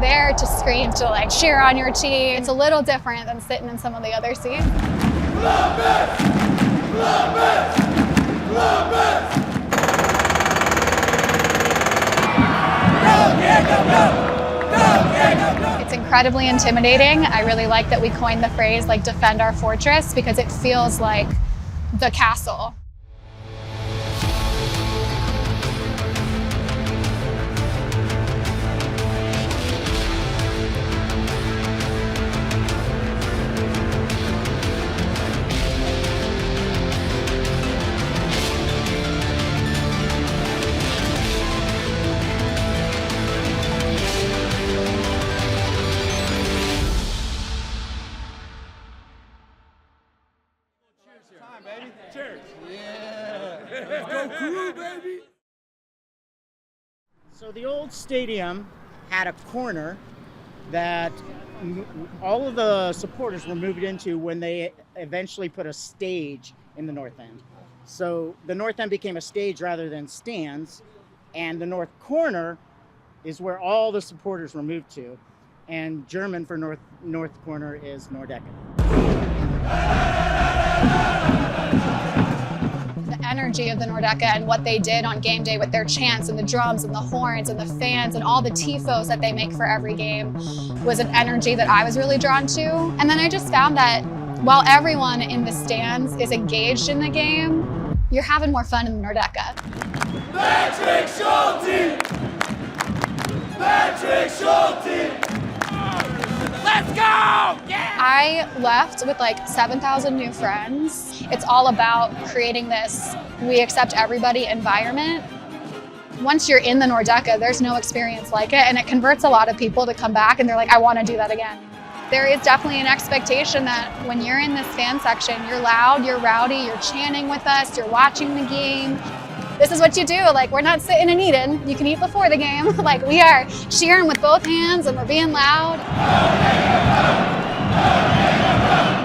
there to scream, to like cheer on your team. It's a little different than sitting in some of the other seats. It's incredibly intimidating. I really like that we coined the phrase like defend our fortress, because it feels like the castle. Cheers. Yeah. Let's go crew, baby. So the old stadium had a corner that all of the supporters were moved into when they eventually put a stage in the north end. So the north end became a stage rather than stands, and the north corner is where all the supporters were moved to. And German for north corner is Nordecke. The energy of the Nordecke and what they did on game day with their chants and the drums and the horns and the fans and all the tifos that they make for every game was an energy that I was really drawn to. And then I just found that while everyone in the stands is engaged in the game, you're having more fun in the Nordecke. Patrick Schulte! Patrick Schulte! Let's go! Yeah! I left with like 7,000 new friends. It's all about creating this we accept everybody environment. Once you're in the Nordecke, there's no experience like it, and it converts a lot of people to come back and they're like, I want to do that again. There is definitely an expectation that when you're in this fan section, you're loud, you're rowdy, you're chanting with us, you're watching the game. This is what you do. Like, we're not sitting and eating. You can eat before the game. Like, we are cheering with both hands and we're being loud.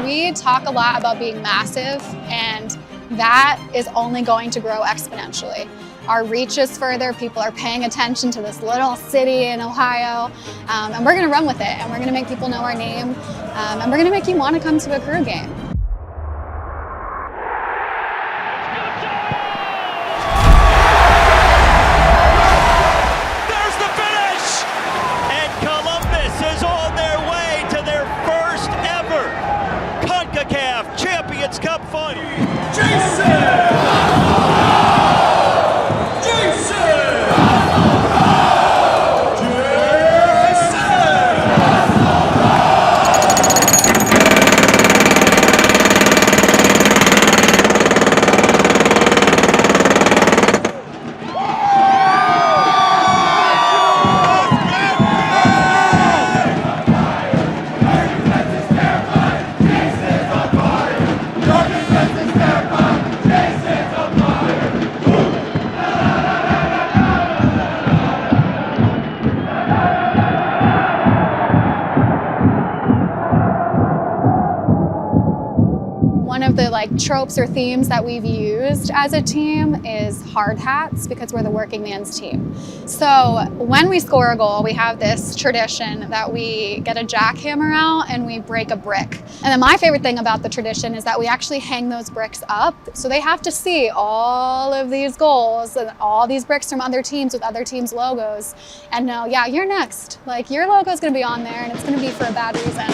We talk a lot about being massive, and that is only going to grow exponentially. Our reach is further. People are paying attention to this little city in Ohio, and we're gonna run with it, and we're gonna make people know our name, and we're gonna make you want to come to a Crew game. There's the finish! And Columbus is on their way to their first ever Concacaf Champions Cup final. Jason! One of the tropes or themes that we've used as a team is hard hats, because we're the working man's team. So when we score a goal, we have this tradition that we get a jackhammer out and we break a brick. And then my favorite thing about the tradition is that we actually hang those bricks up. So they have to see all of these goals and all these bricks from other teams with other teams' logos and know, yeah, you're next. Like, your logo is going to be on there, and it's going to be for a bad reason.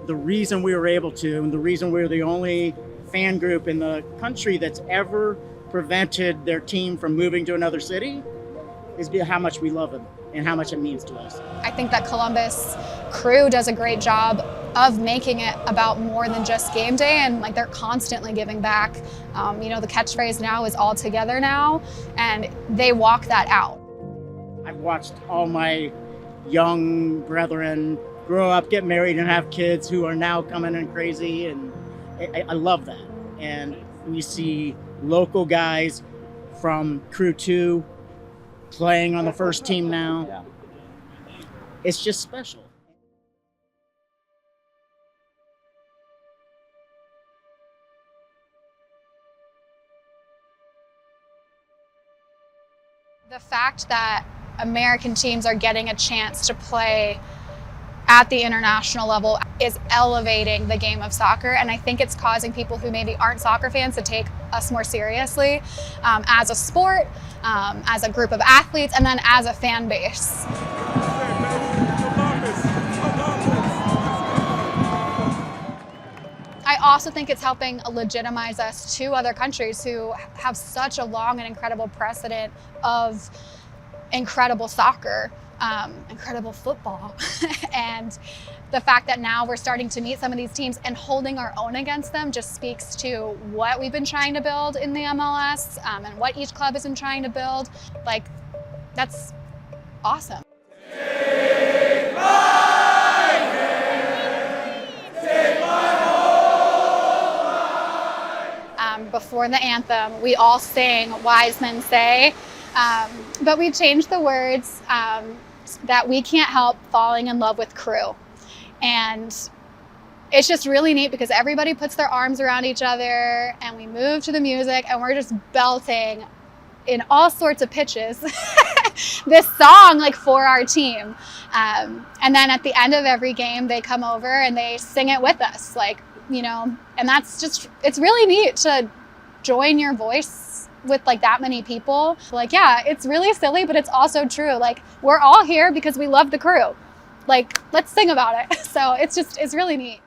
The reason we were able to, and the reason we're the only fan group in the country that's ever prevented their team from moving to another city, is how much we love them and how much it means to us. I think that Columbus Crew does a great job of making it about more than just game day, and they're constantly giving back. The catchphrase now is all together now, and they walk that out. I've watched all my young brethren grow up, get married, and have kids who are now coming in crazy, and I love that. And we see local guys from Crew 2 playing on the first team now. Yeah. It's just special. The fact that American teams are getting a chance to play at the international level is elevating the game of soccer, and I think it's causing people who maybe aren't soccer fans to take us more seriously as a sport, as a group of athletes, and then as a fan base. I also think it's helping legitimize us to other countries who have such a long and incredible precedent of incredible soccer, incredible football. And the fact that now we're starting to meet some of these teams and holding our own against them just speaks to what we've been trying to build in the MLS, and what each club has been trying to build. Like, that's awesome. Before the anthem, we all sing "Wise Men Say," but we changed the words that we can't help falling in love with Crew. And it's just really neat because everybody puts their arms around each other and we move to the music and we're just belting in all sorts of pitches this song, like, for our team. And then at the end of every game, they come over and they sing it with us, like, you know, and that's just, it's really neat to join your voice with like that many people. Like, yeah, it's really silly, but it's also true. Like, we're all here because we love the Crew. Like, let's sing about it. So it's really neat.